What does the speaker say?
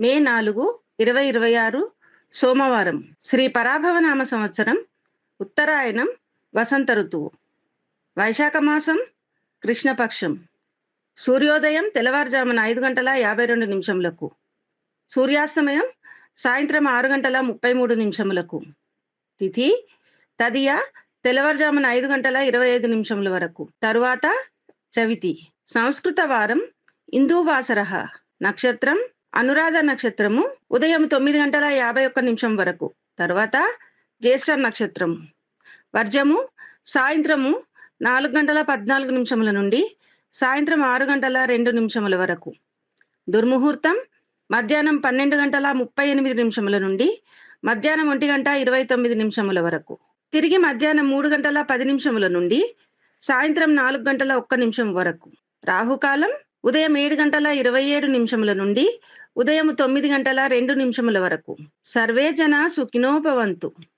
మే 4, 2026 సోమవారం. శ్రీ పరాభవనామ సంవత్సరం. ఉత్తరాయణం. వసంత ఋతువు. వైశాఖ మాసం. కృష్ణపక్షం. సూర్యోదయం తెల్లవారుజామున 5:52 సూర్యాస్తమయం సాయంత్రం 6:33 తిథి తదియ తెల్లవారుజామున 5:25 వరకు. తరువాత చవితి. సంస్కృత వారం ఇందూవాసరః. నక్షత్రం అనురాధ నక్షత్రము ఉదయం 9:51 వరకు. తర్వాత జ్యేష్ఠ నక్షత్రము. వర్జము సాయంత్రము 4:14 నుండి సాయంత్రం 6:02 వరకు. దుర్ముహూర్తం మధ్యాహ్నం 12:38 నుండి మధ్యాహ్నం 1:29 వరకు. తిరిగి మధ్యాహ్నం 3:10 నుండి సాయంత్రం 4:01 వరకు. రాహుకాలం ఉదయం 7:27 నుండి ఉదయం 9:02 వరకు. సర్వే జనా సుఖినో భవంతు.